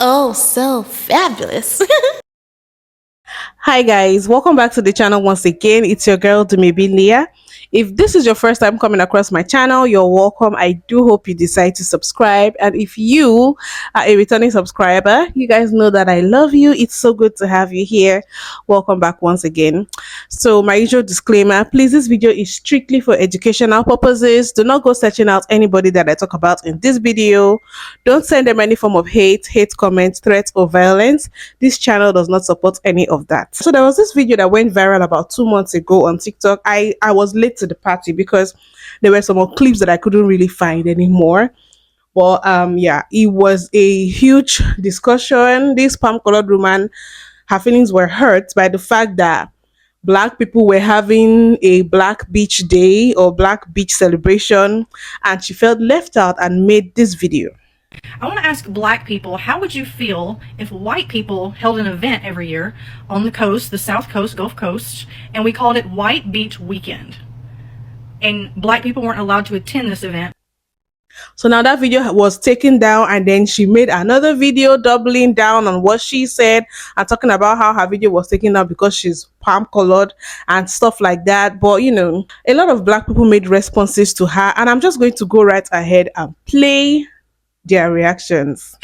Oh, so fabulous. Hi guys, welcome back to the channel once again. It's your girl Dumebi Leah. If this is your first time coming across my channel, you're welcome. I do hope you decide to subscribe, and if you are a returning subscriber, you guys know that I love you. It's so good to have you here. Welcome back once again. So my usual disclaimer, please, this video is strictly for educational purposes. Do not go searching out anybody that I talk about in this video. Don't send them any form of hate comments, threats, or violence. This channel does not support any of that. So there was this video that went viral about 2 months ago on TikTok. I was late to the party because there were some more clips that I couldn't really find anymore. But yeah, it was a huge discussion. This palm colored woman, her feelings were hurt by the fact that black people were having a black beach day or black beach celebration, and she felt left out and made this video. I want to ask black people, how would you feel if white people held an event every year on the coast, the South Coast, Gulf Coast, and we called it White Beach Weekend, and black people weren't allowed to attend this event? So now that video was taken down, and then she made another video doubling down on what she said and talking about how her video was taken down because she's palm colored and stuff like that. But you know, a lot of black people made responses to her, and I'm just going to go right ahead and play their reactions.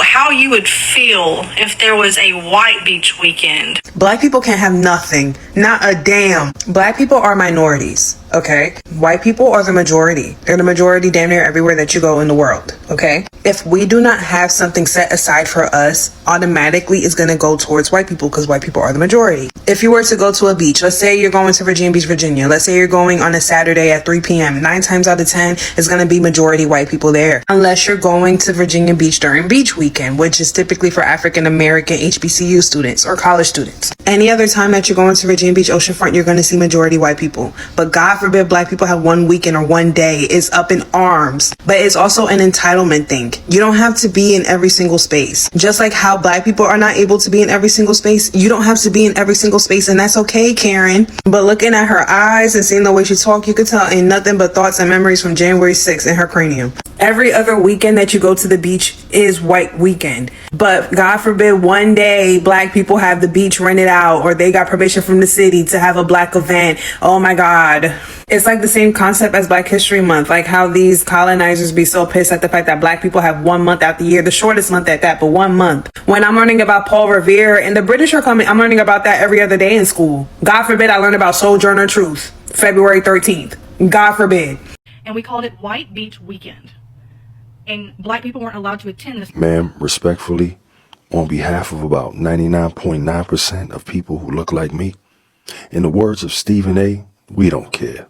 How you would feel if there was a White Beach Weekend? Black people can't have nothing, not a damn. Black people are minorities, okay? White people are the majority. They're the majority damn near everywhere that you go in the world, okay? If we do not have something set aside for us, automatically it's gonna go towards white people because white people are the majority. If you were to go to a beach, let's say you're going to Virginia Beach, Virginia. Let's say you're going on a Saturday at 3 p.m. 9 times out of 10, it's gonna be majority white people there. Unless you're going to Virginia Beach during beach weekend, which is typically for African American HBCU students or college students. Any other time that you're going to Virginia Beach oceanfront, you're going to see majority white people. But God forbid black people have one weekend or one day. It's up in arms. But it's also an entitlement thing. You don't have to be in every single space. Just like how black people are not able to be in every single space, you don't have to be in every single space, and that's okay, Karen. But looking at her eyes and seeing the way she talk, you could tell ain't nothing but thoughts and memories from January 6th in her cranium. Every other weekend that you go to the beach is white weekend. But God forbid one day black people have the beach rented out, or they got permission from the city to have a black event. Oh my God. It's like the same concept as Black History Month, like how these colonizers be so pissed at the fact that black people have 1 month out the year, the shortest month at that, but 1 month. When I'm learning about Paul Revere and the British are coming, I'm learning about that every other day in school. God forbid I learn about Sojourner Truth, February 13th. God forbid. And we called it White Beach Weekend, and black people weren't allowed to attend this. Ma'am, respectfully, on behalf of about 99.9% of people who look like me, in the words of Stephen A., we don't care.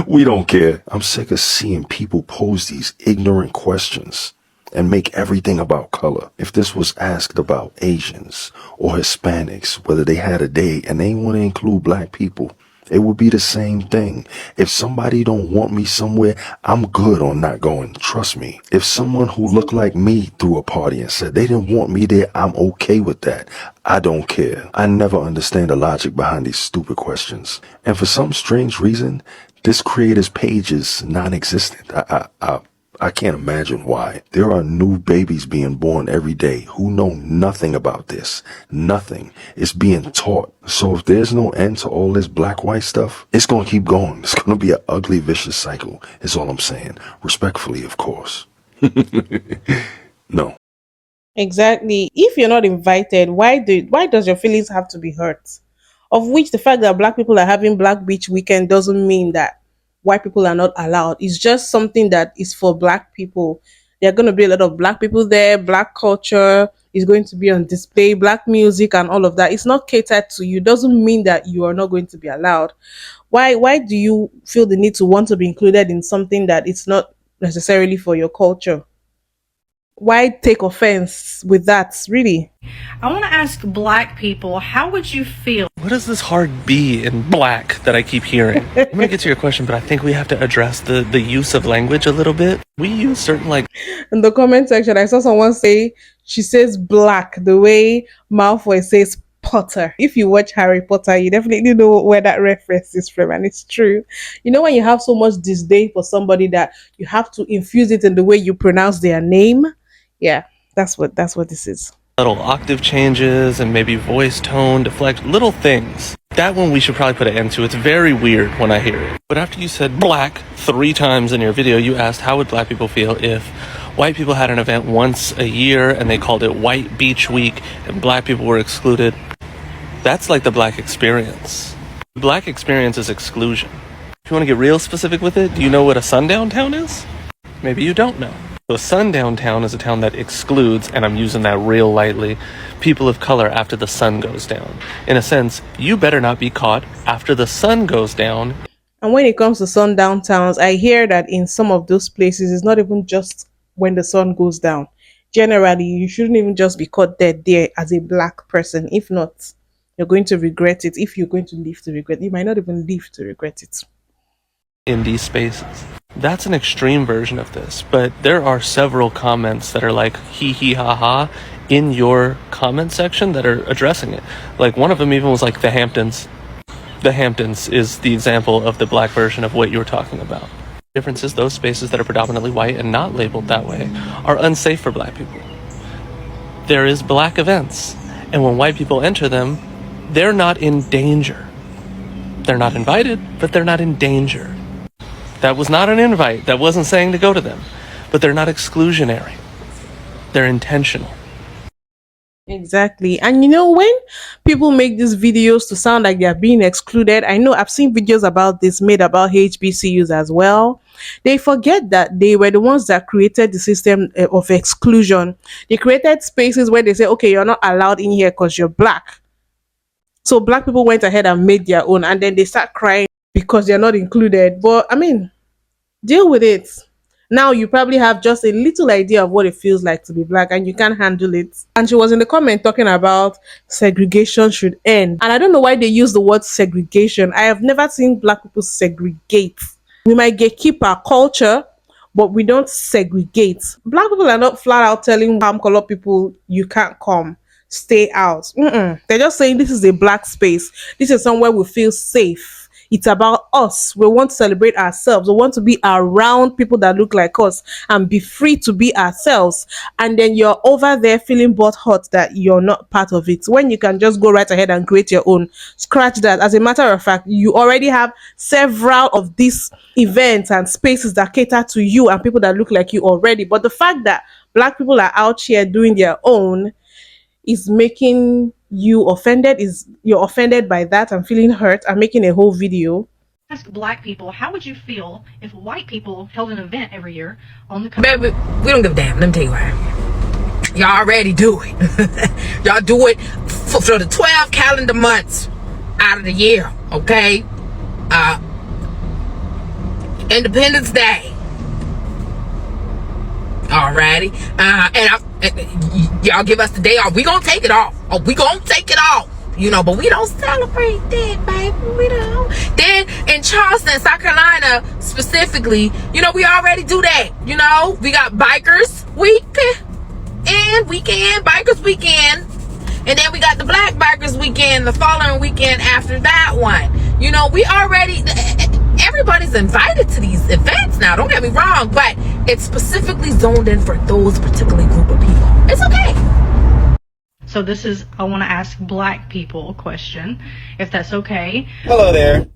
We don't care. I'm sick of seeing people pose these ignorant questions and make everything about color. If this was asked about Asians or Hispanics, whether they had a day and they want to include black people, it would be the same thing. If somebody don't want me somewhere, I'm good on not going. Trust me. If someone who looked like me threw a party and said they didn't want me there, I'm okay with that. I don't care. I never understand the logic behind these stupid questions. And for some strange reason, this creator's page is non-existent. I can't imagine why. There are new babies being born every day who know nothing about this. Nothing. It's being taught. So if there's no end to all this black-white stuff, it's going to keep going. It's going to be an ugly, vicious cycle, is all I'm saying. Respectfully, of course. No. Exactly. If you're not invited, why does your feelings have to be hurt? Of which the fact that black people are having Black Beach Weekend doesn't mean that white people are not allowed. It's just something that is for black people. There are going to be a lot of black people there. Black culture is going to be on display, black music and all of that. It's not catered to you. Doesn't mean that you are not going to be allowed. Why do you feel the need to want to be included in something that it's not necessarily for your culture? Why take offense with that, really? I want to ask black people, how would you feel? What is this hard B in black that I keep hearing? I'm going to get to your question, but I think we have to address the use of language a little bit. We use certain In the comment section, I saw someone say, she says black, the way Malfoy says Potter. If you watch Harry Potter, you definitely know where that reference is from, and it's true. You know, when you have so much disdain for somebody that you have to infuse it in the way you pronounce their name. Yeah, that's what this is. Little octave changes and maybe voice tone, deflect, little things. That one we should probably put an end to. It's very weird when I hear it. But after you said black 3 times in your video, you asked how would black people feel if white people had an event once a year and they called it White Beach Week and black people were excluded. That's like the black experience. The black experience is exclusion. If you want to get real specific with it, do you know what a sundown town is? Maybe you don't know. So a sundown town is a town that excludes, and I'm using that real lightly, people of color after the sun goes down. In a sense, you better not be caught after the sun goes down. And when it comes to sundown towns, I hear that in some of those places, it's not even just when the sun goes down. Generally, you shouldn't even just be caught dead there as a black person. If not, you're going to regret it. If you're going to live to regret it, you might not even live to regret it. In these spaces. That's an extreme version of this, but there are several comments that are like hee hee ha ha in your comment section that are addressing it. Like one of them even was like the Hamptons. The Hamptons is the example of the black version of what you were talking about. The difference is those spaces that are predominantly white and not labeled that way are unsafe for black people. There is black events, and when white people enter them, they're not in danger. They're not invited, but they're not in danger. That was not an invite. That wasn't saying to go to them. But they're not exclusionary. They're intentional. Exactly. And you know, when people make these videos to sound like they're being excluded, I know I've seen videos about this made about HBCUs as well. They forget that they were the ones that created the system of exclusion. They created spaces where they say, okay, you're not allowed in here because you're black. So black people went ahead and made their own, and then they start crying because they're not included. But I mean, deal with it. Now you probably have just a little idea of what it feels like to be black, and you can't handle it. And she was in the comment talking about segregation should end. And I don't know why they use the word segregation. I have never seen black people segregate. We might gatekeep our culture, but we don't segregate. Black people are not flat out telling color people you can't come, stay out. They're just saying this is a black space. This is somewhere we feel safe. It's about us. We want to celebrate ourselves. We want to be around people that look like us and be free to be ourselves. And then you're over there feeling butthurt that you're not part of it, when you can just go right ahead and create your own. Scratch that. As a matter of fact, you already have several of these events and spaces that cater to you and people that look like you already. But the fact that black people are out here doing their own is making you offended. Is you're offended by that and feeling hurt and making a whole video. Ask black people, how would you feel if white people held an event every year on the coast? Baby, we don't give a damn. Let me tell you why. Y'all already do it. Y'all do it for the 12 calendar months out of the year, okay? Independence Day. Alrighty. And y'all give us the day off. We gonna take it off. Oh, we gonna take it off. You know, but we don't celebrate that, baby. We don't. Then in Charleston, South Carolina, specifically, you know, we already do that. You know, we got Bikers Week and Weekend, Bikers Weekend. And then we got the Black Bikers Weekend, the following weekend after that one. You know, we already, everybody's invited to these events now. Don't get me wrong, but it's specifically zoned in for those particular group of people. It's okay. So this is, I want to ask black people a question, if that's okay. Hello there.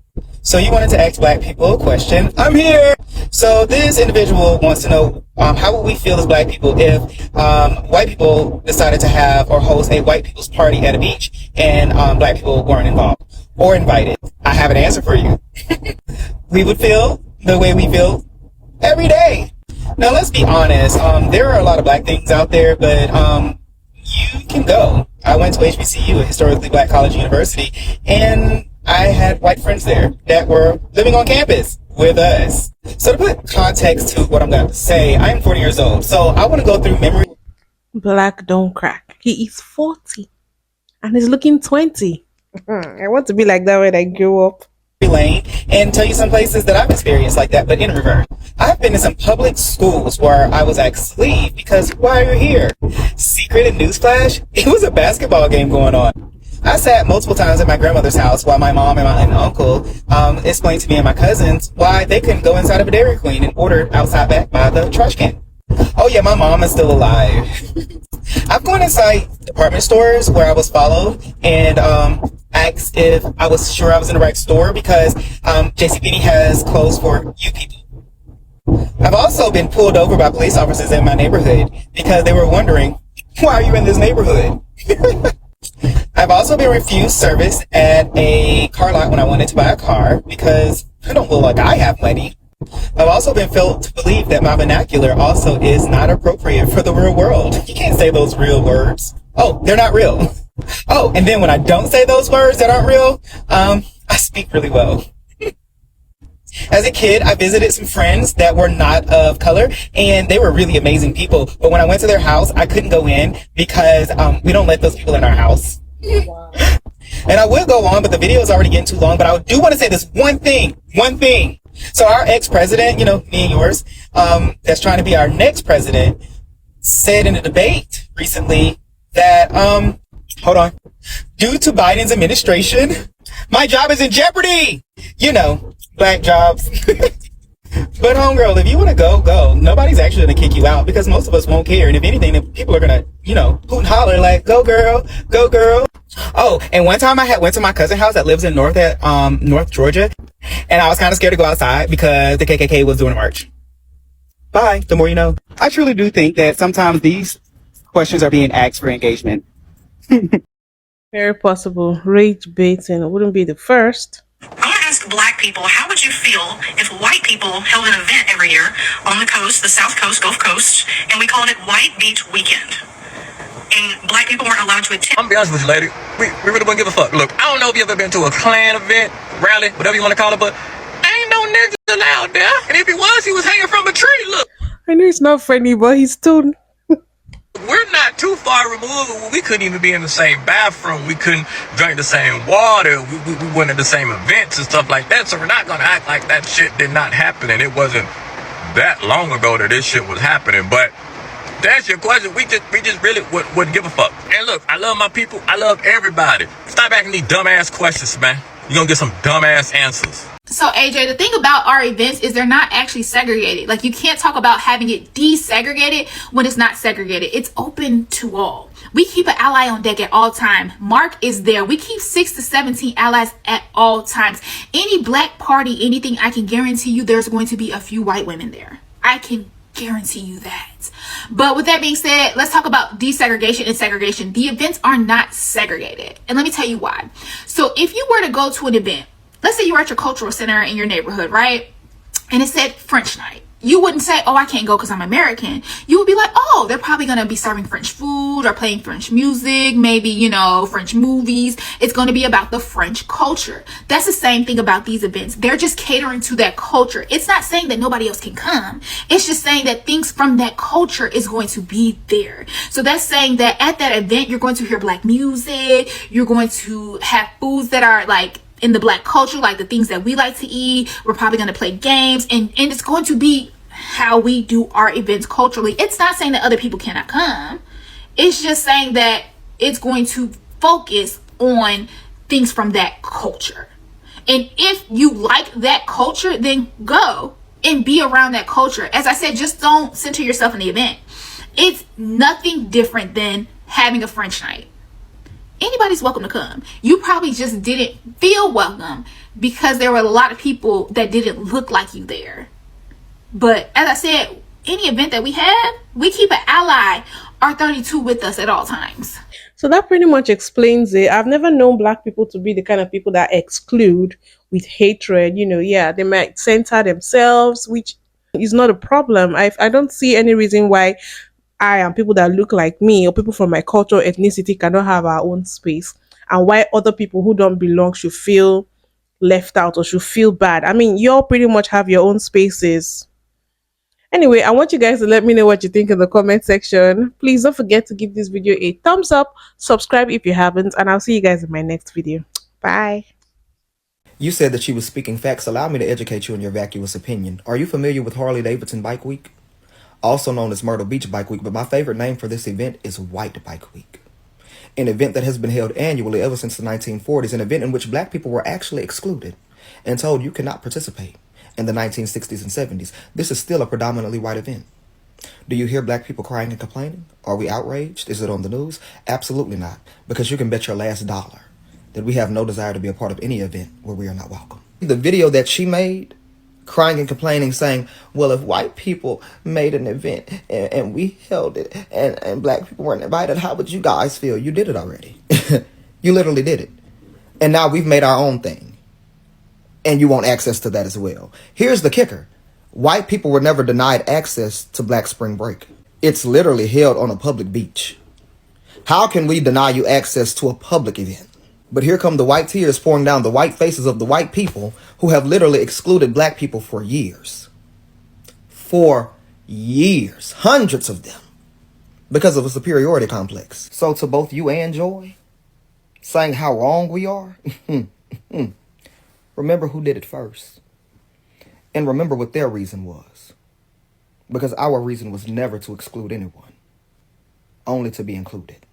So you wanted to ask black people a question. I'm here. So this individual wants to know how would we feel as black people if white people decided to have or host a white people's party at a beach and black people weren't involved or invited. I have an answer for you. We would feel the way we feel every day. Now let's be honest. There are a lot of black things out there, but you can go. I went to HBCU, a historically black college university, and I had white friends there that were living on campus with us. So to put context to what I'm going to say, I am 40 years old. So I want to go through memory. Black don't crack. He is 40 and he's looking 20. I want to be like that when I grow up. Lane and tell you some places that I've experienced like that, but in reverse. I've been in some public schools where I was asked to leave because why are you here? Secret and newsflash, it was a basketball game going on. I sat multiple times at my grandmother's house while my mom and my aunt and uncle explained to me and my cousins why they couldn't go inside of a Dairy Queen and order outside back by the trash can. Oh yeah, my mom is still alive. I've gone inside department stores where I was followed and asked if I was sure I was in the right store because JCPenney has closed for you people. I've also been pulled over by police officers in my neighborhood because they were wondering, why are you in this neighborhood? I've also been refused service at a car lot when I wanted to buy a car because I don't look like I have money. I've also been felt to believe that my vernacular also is not appropriate for the real world. You can't say those real words. Oh, they're not real. Oh, and then when I don't say those words that aren't real, I speak really well. As a kid, I visited some friends that were not of color, and they were really amazing people. But when I went to their house, I couldn't go in because we don't let those people in our house. Wow. And I would go on, but the video is already getting too long. But I do want to say this one thing. So our ex-president, you know, me and yours, that's trying to be our next president, said in a debate recently that, hold on, due to Biden's administration, my job is in jeopardy. You know, black jobs. But homegirl, if you want to go. Nobody's actually going to kick you out because most of us won't care. And if anything, the people are going to, you know, hoot and holler like, go girl, go girl. Oh, and one time I went to my cousin's house that lives in North Georgia. And I was kind of scared to go outside because the KKK was doing a march. Bye. The more you know. I truly do think that sometimes these questions are being asked for engagement. Very possible. Rage baiting wouldn't be the first. I want to ask black people, how would you feel if white people held an event every year on the coast, the South Coast, Gulf Coast, and we called it White Beach Weekend? And black people weren't allowed to attend. I'm gonna be honest with you, lady. We really wouldn't give a fuck. Look, I don't know if you ever been to a Klan event, rally, whatever you want to call it, but ain't no niggas allowed there. And if he was hanging from a tree. Look, I know it's not funny, but he's still... we're not too far removed. We couldn't even be in the same bathroom. We couldn't drink the same water. We went to the same events and stuff like that. So we're not gonna act like that shit did not happen. And it wasn't that long ago that this shit was happening. But to answer your question, we just really wouldn't give a fuck. And look, I love my people. I love everybody. Stop asking these dumbass questions, man. You're gonna get some dumbass answers. So AJ, the thing about our events is they're not actually segregated. Like, you can't talk about having it desegregated when it's not segregated. It's open to all. We keep an ally on deck at all time. Mark is there. We keep 6 to 17 allies at all times. Any black party, anything, I can guarantee you there's going to be a few white women there. I can guarantee you that. But with that being said, let's talk about desegregation and segregation. The events are not segregated. And let me tell you why. So if you were to go to an event, let's say you're at your cultural center in your neighborhood, right? And it said French night. You wouldn't say, oh, I can't go because I'm American. You would be like, oh, they're probably going to be serving French food or playing French music, maybe, you know, French movies. It's going to be about the French culture. That's the same thing about these events. They're just catering to that culture. It's not saying that nobody else can come. It's just saying that things from that culture is going to be there. So that's saying that at that event, you're going to hear black music. You're going to have foods that are like in the black culture, like the things that we like to eat. We're probably going to play games, and it's going to be how we do our events culturally. It's not saying that other people cannot come. It's just saying that it's going to focus on things from that culture. And if you like that culture, then go and be around that culture. As I said, just don't center yourself in the event. It's nothing different than having a French night. Anybody's welcome to come. You probably just didn't feel welcome because there were a lot of people that didn't look like you there. But as I said, any event that we have, we keep an ally R32 with us at all times. So that pretty much explains it. I've never known black people to be the kind of people that exclude with hatred. You know, yeah, they might center themselves, which is not a problem. I don't see any reason why I and people that look like me or people from my culture or ethnicity cannot have our own space, and why other people who don't belong should feel left out or should feel bad. I mean, you all pretty much have your own spaces. Anyway, I want you guys to let me know what you think in the comment section. Please don't forget to give this video a thumbs up, subscribe if you haven't, and I'll see you guys in my next video. Bye. You said that she was speaking facts. Allow me to educate you in your vacuous opinion. Are you familiar with Harley-Davidson Bike Week? Also known as Myrtle Beach Bike Week, but my favorite name for this event is White Bike Week. an event that has been held annually ever since the 1940s, an event in which black people were actually excluded and told you cannot participate in the 1960s and 70s. This is still a predominantly white event. Do you hear black people crying and complaining? Are we outraged? Is it on the news? Absolutely not, because you can bet your last dollar that we have no desire to be a part of any event where we are not welcome. The video that she made, crying and complaining, saying, well, if white people made an event and we held it and black people weren't invited, how would you guys feel? You did it already. You literally did it. And now we've made our own thing. And you want access to that as well. Here's the kicker. White people were never denied access to Black Spring Break. It's literally held on a public beach. How can we deny you access to a public event? But here come the white tears pouring down the white faces of the white people who have literally excluded black people for years. For years. Hundreds of them. Because of a superiority complex. So to both you and Joy, saying how wrong we are, remember who did it first. And remember what their reason was. Because our reason was never to exclude anyone. Only to be included.